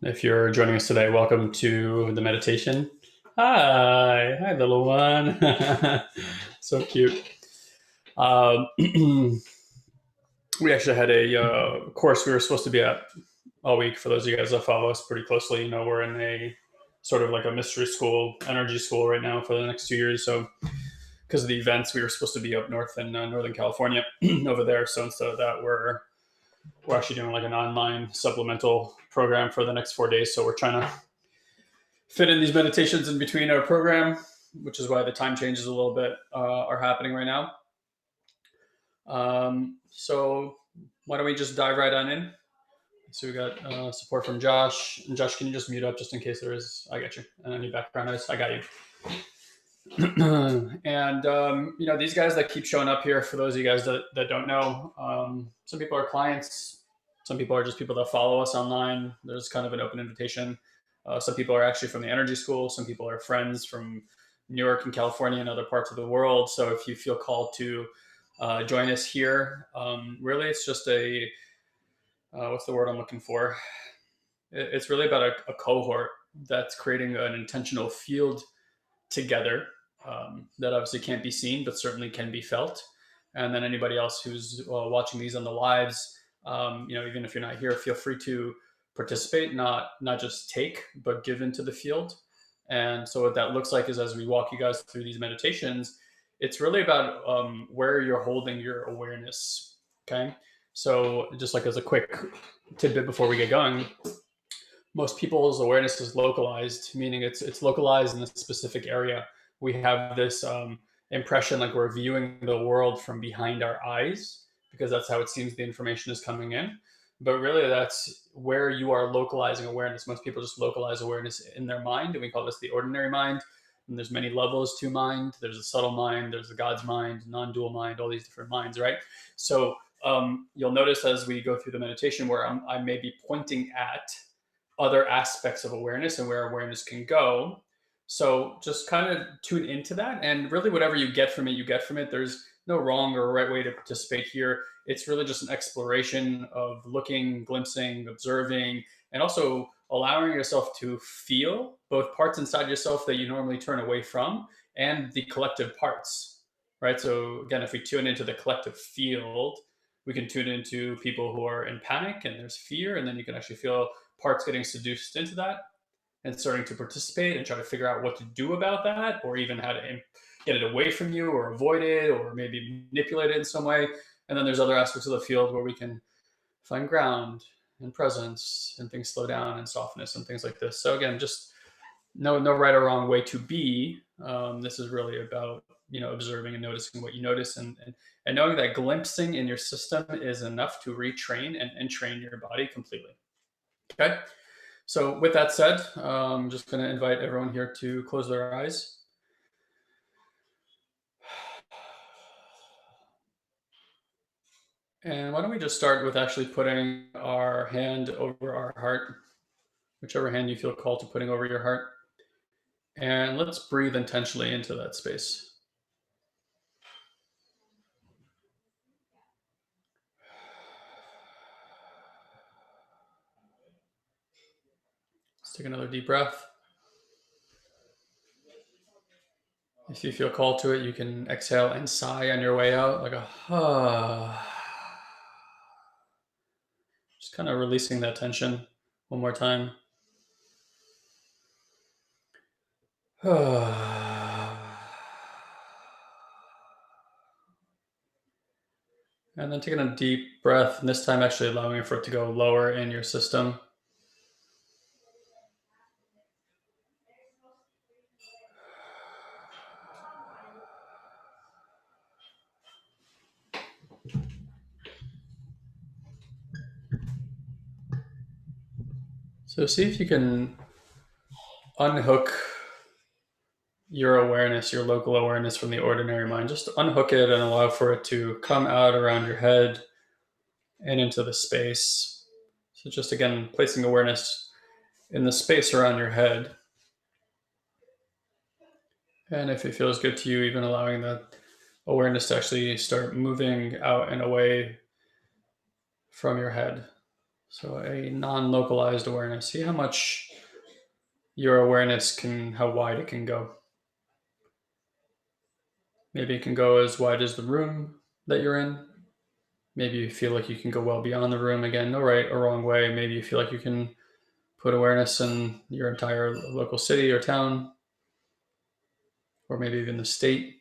If you're joining us today, welcome to the meditation. Hi, little one. So cute. We actually had a course we were supposed to be at all week. For those of you guys that follow us pretty closely, we're in a sort of like a mystery school, energy school right now for the next 2 years. So, because of the events, we were supposed to be up north in Northern California over there. So instead of that, we're actually doing like an online supplemental program for the next 4 days. So we're trying to fit in these meditations in between our program, which is why the time changes a little bit are happening right now. So why don't we just dive right on in? So we got support from Josh. And Josh, can you just mute up just in case there is? I got you. And any background noise, I got you. And these guys that keep showing up here, for those of you guys that don't know, some people are clients, some people are just people that follow us online. There's kind of an open invitation. Some people are actually from the energy school, some people are friends from New York and California and other parts of the world. So if you feel called to join us here, really it's just a what's the word I'm looking for? It's really about a cohort that's creating an intentional field together, that obviously can't be seen, but certainly can be felt. And then anybody else who's watching these on the lives, even if you're not here, feel free to participate, not just take, but give into the field. And so what that looks like is, as we walk you guys through these meditations, it's really about where you're holding your awareness. Okay. So just like as a quick tidbit before we get going, most people's awareness is localized, meaning it's localized in a specific area. We have this impression like we're viewing the world from behind our eyes because that's how it seems the information is coming in. But really, that's where you are localizing awareness. Most people just localize awareness in their mind, and we call this the ordinary mind. And there's many levels to mind. There's a subtle mind, there's the God's mind, non-dual mind, all these different minds, right? So you'll notice as we go through the meditation where I may be pointing at other aspects of awareness and where awareness can go. So just kind of tune into that. And really, whatever you get from it, you get from it. There's no wrong or right way to participate here. It's really just an exploration of looking, glimpsing, observing, and also allowing yourself to feel both parts inside yourself that you normally turn away from and the collective parts, right? So, again, if we tune into the collective field, we can tune into people who are in panic and there's fear, and then you can actually feel parts getting seduced into that and starting to participate and try to figure out what to do about that, or even how to get it away from you or avoid it or maybe manipulate it in some way. And then there's other aspects of the field where we can find ground and presence and things slow down and softness and things like this. So again, just no right or wrong way to be. This is really about observing and noticing what you notice, and knowing that glimpsing in your system is enough to retrain and train your body completely. Okay. So with that said, I'm just going to invite everyone here to close their eyes. And why don't we just start with actually putting our hand over our heart, whichever hand you feel called to putting over your heart. And let's breathe intentionally into that space. Let's take another deep breath. If you feel called to it, you can exhale and sigh on your way out, like a just kind of releasing that tension one more time. And then taking a deep breath, and this time actually allowing for it to go lower in your system. So see if you can unhook your awareness, your local awareness from the ordinary mind. Just unhook it and allow for it to come out around your head and into the space. So just again, placing awareness in the space around your head. And if it feels good to you, even allowing that awareness to actually start moving out and away from your head. So a non-localized awareness. See how much your awareness how wide it can go. Maybe it can go as wide as the room that you're in. Maybe you feel like you can go well beyond the room. Again, no right or wrong way. Maybe you feel like you can put awareness in your entire local city or town, or maybe even the state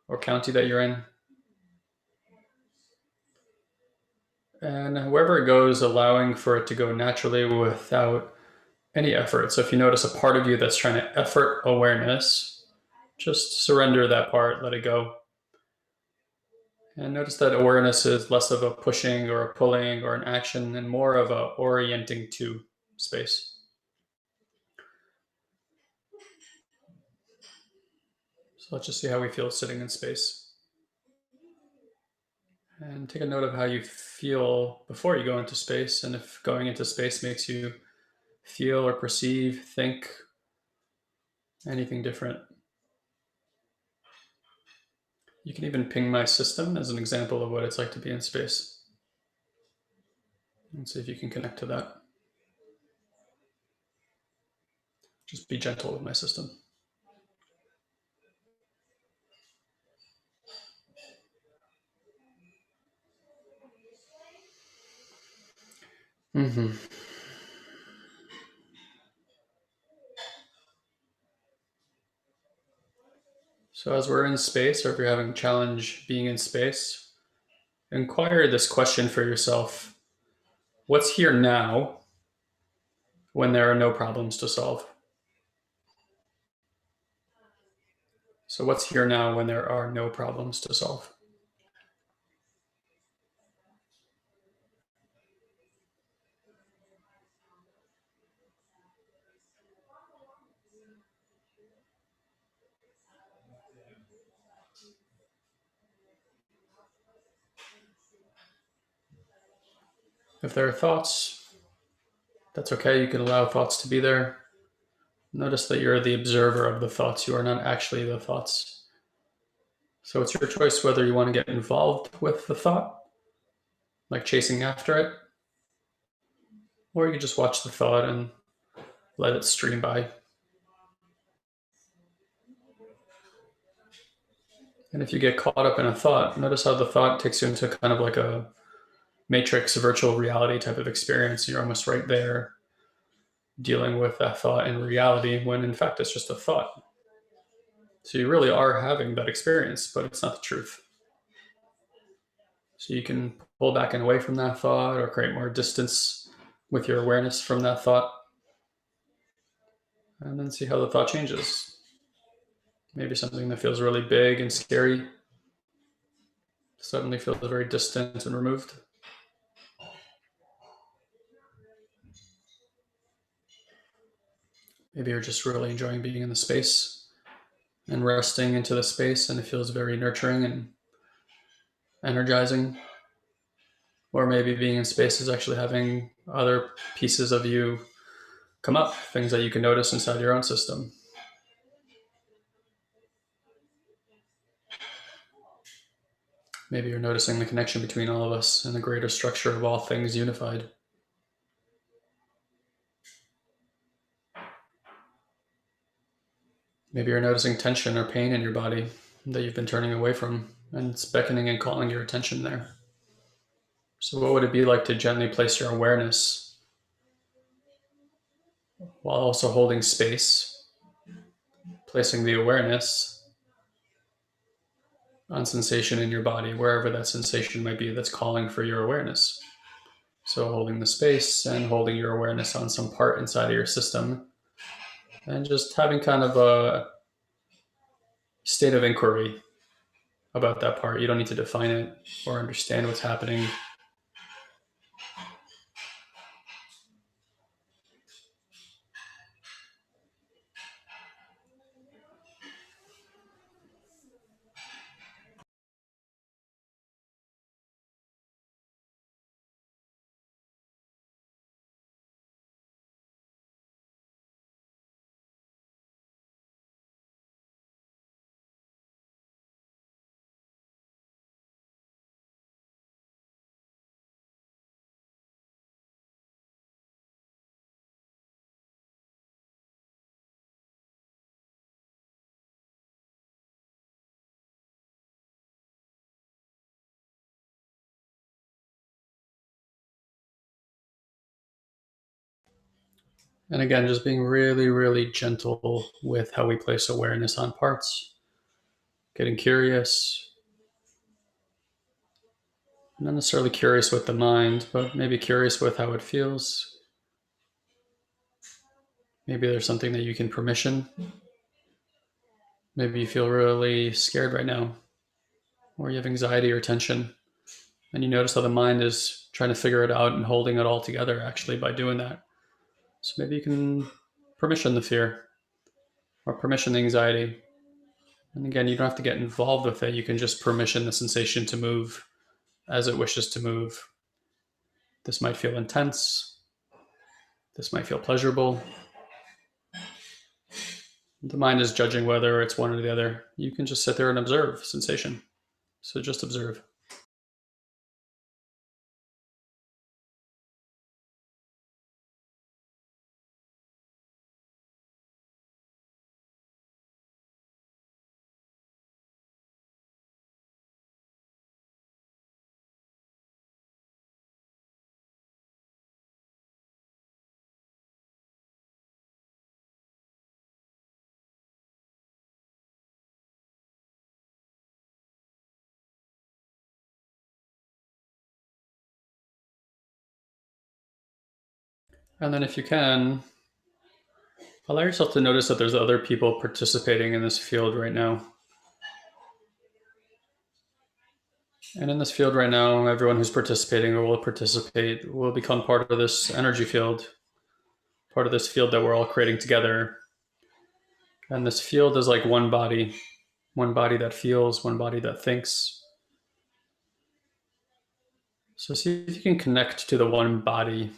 or county that you're in. And wherever it goes, allowing for it to go naturally without any effort. So if you notice a part of you that's trying to effort awareness, just surrender that part, let it go. And notice that awareness is less of a pushing or a pulling or an action and more of a orienting to space. So let's just see how we feel sitting in space. And take a note of how you feel before you go into space, and if going into space makes you feel or perceive, think anything different. You can even ping my system as an example of what it's like to be in space. And see if you can connect to that. Just be gentle with my system. Mm-hmm. So as we're in space, or if you're having a challenge being in space, inquire this question for yourself. What's here now when there are no problems to solve? So what's here now when there are no problems to solve? If there are thoughts, that's okay. You can allow thoughts to be there. Notice that you're the observer of the thoughts. You are not actually the thoughts. So it's your choice whether you want to get involved with the thought, like chasing after it, or you can just watch the thought and let it stream by. And if you get caught up in a thought, notice how the thought takes you into kind of like a matrix virtual reality type of experience. You're almost right there dealing with that thought in reality when in fact it's just a thought. So you really are having that experience, but it's not the truth. So you can pull back and away from that thought or create more distance with your awareness from that thought and then see how the thought changes. Maybe something that feels really big and scary suddenly feels very distant and removed. Maybe you're just really enjoying being in the space and resting into the space, and it feels very nurturing and energizing. Or maybe being in space is actually having other pieces of you come up, things that you can notice inside your own system. Maybe you're noticing the connection between all of us and the greater structure of all things unified. Maybe you're noticing tension or pain in your body that you've been turning away from, and it's beckoning and calling your attention there. So, what would it be like to gently place your awareness while also holding space, placing the awareness on sensation in your body, wherever that sensation might be that's calling for your awareness? So, holding the space and holding your awareness on some part inside of your system, and just having kind of a state of inquiry about that part. You don't need to define it or understand what's happening. And again, just being really, really gentle with how we place awareness on parts, getting curious, not necessarily curious with the mind, but maybe curious with how it feels. Maybe there's something that you can permission. Maybe you feel really scared right now, or you have anxiety or tension, and you notice how the mind is trying to figure it out and holding it all together actually by doing that. So maybe you can permission the fear or permission the anxiety. And again, you don't have to get involved with it. You can just permission the sensation to move as it wishes to move. This might feel intense. This might feel pleasurable. The mind is judging whether it's one or the other. You can just sit there and observe sensation. So just observe. And then if you can, allow yourself to notice that there's other people participating in this field right now. And in this field right now, everyone who's participating or will participate will become part of this energy field, part of this field that we're all creating together. And this field is like one body that feels, one body that thinks. So see if you can connect to the one body,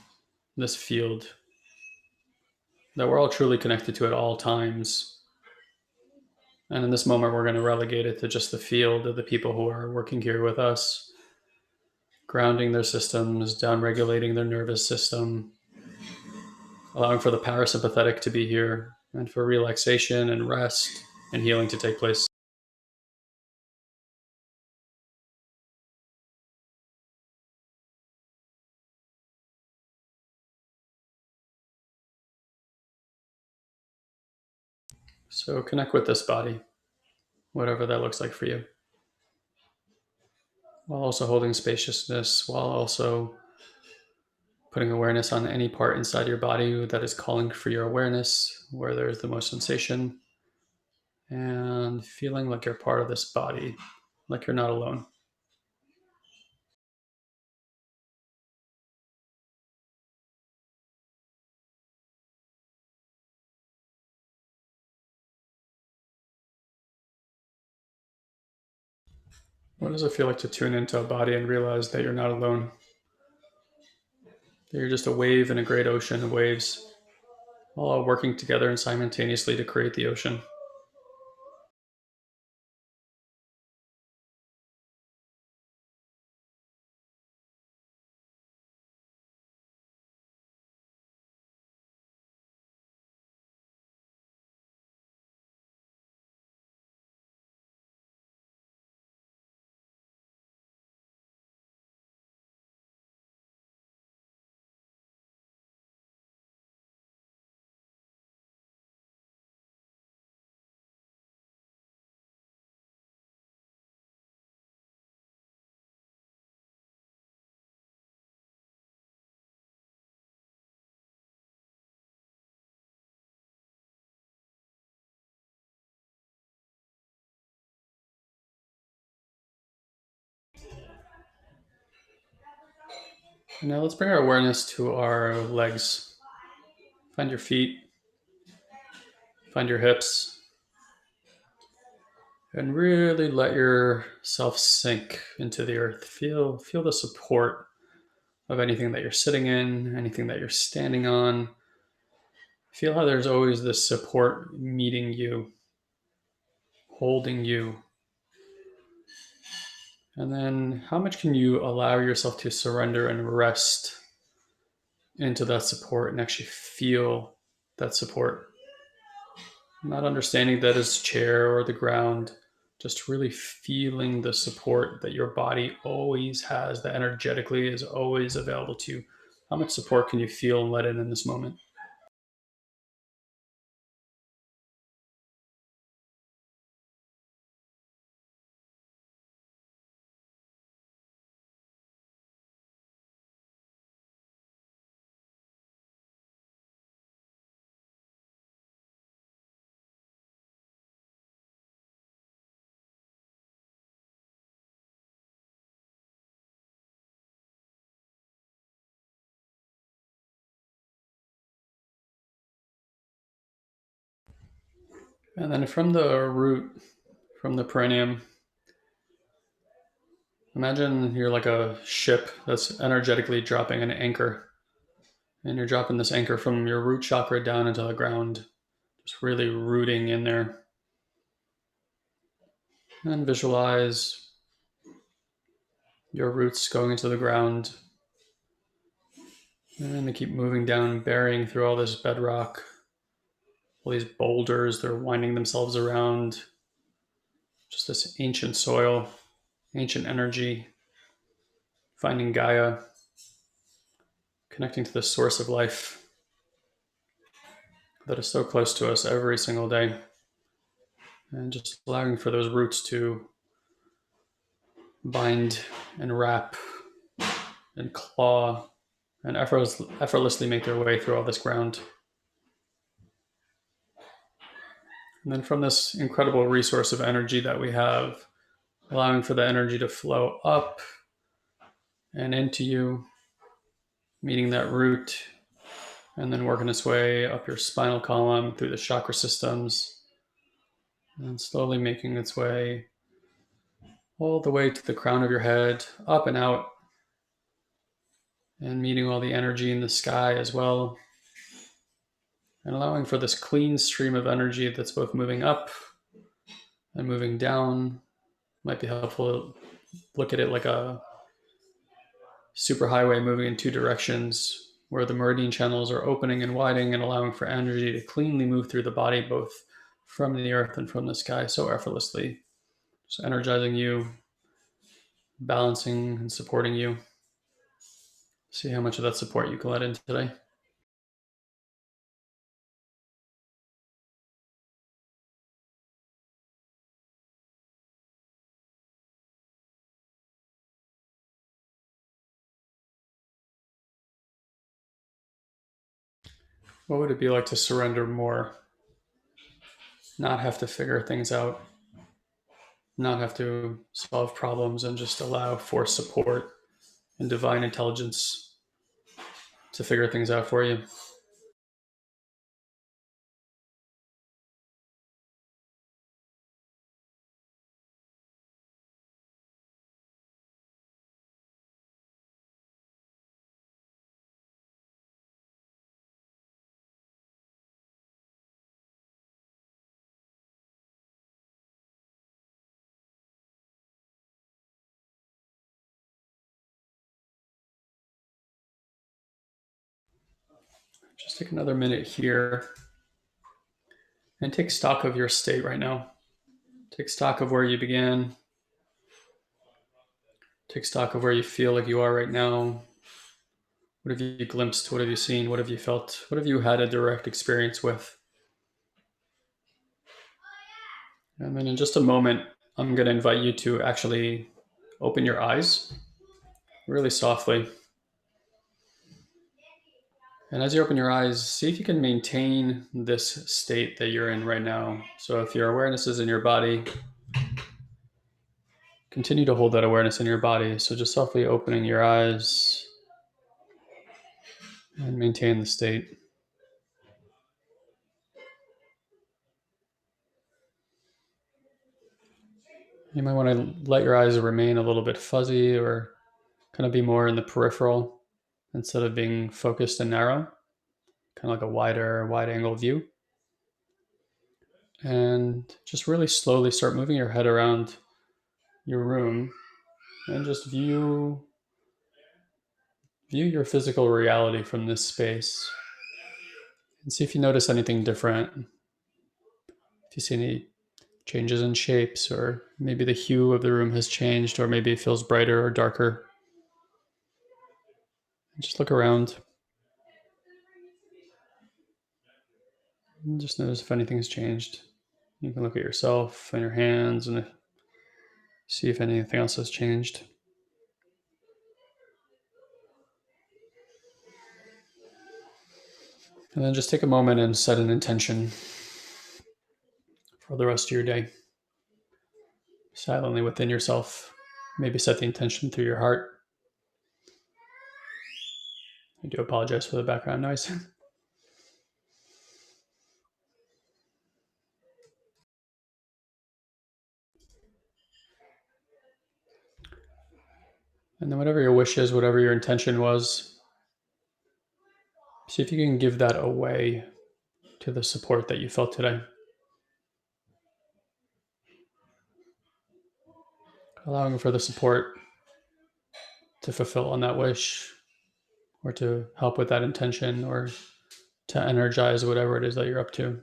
this field, that we're all truly connected to at all times. And in this moment, we're going to relegate it to just the field of the people who are working here with us, grounding their systems, down regulating their nervous system, allowing for the parasympathetic to be here and for relaxation and rest and healing to take place. So connect with this body, whatever that looks like for you, while also holding spaciousness, while also putting awareness on any part inside your body that is calling for your awareness, where there's the most sensation, and feeling like you're part of this body, like you're not alone. What does it feel like to tune into a body and realize that you're not alone? That you're just a wave in a great ocean of waves, all working together and simultaneously to create the ocean. And now let's bring our awareness to our legs. Find your feet, find your hips, and really let yourself sink into the earth. Feel the support of anything that you're sitting in, anything that you're standing on. Feel how there's always this support meeting you, holding you. And then how much can you allow yourself to surrender and rest into that support and actually feel that support? Not understanding that as chair or the ground, just really feeling the support that your body always has, that energetically is always available to you. How much support can you feel and let in this moment? And then from the root, from the perineum, imagine you're like a ship that's energetically dropping an anchor. And you're dropping this anchor from your root chakra down into the ground, just really rooting in there. And visualize your roots going into the ground. And they keep moving down, burying through all this bedrock, all these boulders. They're winding themselves around just this ancient soil, ancient energy, finding Gaia, connecting to the source of life that is so close to us every single day. And just allowing for those roots to bind and wrap and claw and effortlessly make their way through all this ground. And then from this incredible resource of energy that we have, allowing for the energy to flow up and into you, meeting that root, and then working its way up your spinal column through the chakra systems, and slowly making its way all the way to the crown of your head, up and out, and meeting all the energy in the sky as well, and allowing for this clean stream of energy that's both moving up and moving down. Might be helpful to look at it like a superhighway moving in two directions, where the meridian channels are opening and widening and allowing for energy to cleanly move through the body, both from the earth and from the sky, so effortlessly. Just energizing you, balancing and supporting you. See how much of that support you can let in today. What would it be like to surrender more? Not have to figure things out, not have to solve problems, and just allow for support and divine intelligence to figure things out for you. Just take another minute here and take stock of your state right now. Take stock of where you began. Take stock of where you feel like you are right now. What have you glimpsed? What have you seen? What have you felt? What have you had a direct experience with? And then in just a moment, I'm going to invite you to actually open your eyes really softly. And as you open your eyes, see if you can maintain this state that you're in right now. So if your awareness is in your body, continue to hold that awareness in your body. So just softly opening your eyes and maintain the state. You might want to let your eyes remain a little bit fuzzy or kind of be more in the peripheral instead of being focused and narrow, kind of like a wide angle view. And just really slowly start moving your head around your room and just view your physical reality from this space and see if you notice anything different. If you see any changes in shapes, or maybe the hue of the room has changed, or maybe it feels brighter or darker. And just look around and just notice if anything has changed. You can look at yourself and your hands and see if anything else has changed. And then just take a moment and set an intention for the rest of your day. Silently within yourself, maybe set the intention through your heart. I do apologize for the background noise. And then whatever your wish is, whatever your intention was, see if you can give that away to the support that you felt today. Allowing for the support to fulfill on that wish, or to help with that intention, or to energize whatever it is that you're up to.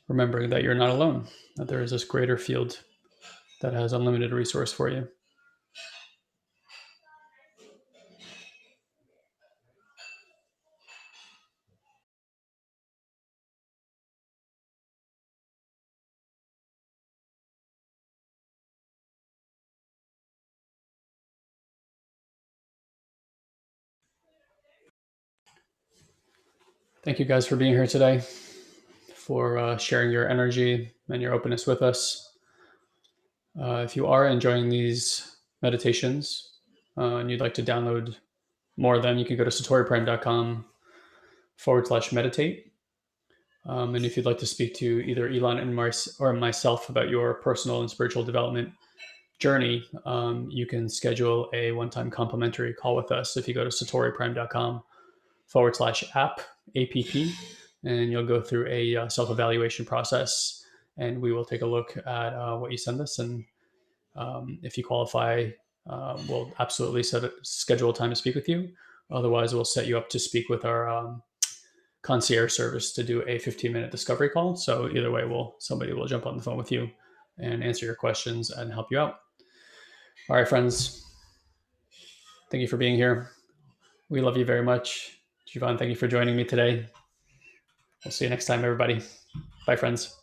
Remembering that you're not alone, that there is this greater field that has unlimited resource for you. Thank you guys for being here today, for sharing your energy and your openness with us. If you are enjoying these meditations and you'd like to download more of them, you can go to satoriprime.com/meditate. And if you'd like to speak to either Elon and or myself about your personal and spiritual development journey, you can schedule a one-time complimentary call with us if you go to satoriprime.com/app, and you'll go through a self-evaluation process, and we will take a look at what you send us. And if you qualify, we'll absolutely schedule a time to speak with you. Otherwise, we'll set you up to speak with our concierge service to do a 15-minute discovery call. So either way, somebody will jump on the phone with you and answer your questions and help you out. All right, friends. Thank you for being here. We love you very much. Jivan, thank you for joining me today. We'll see you next time, everybody. Bye, friends.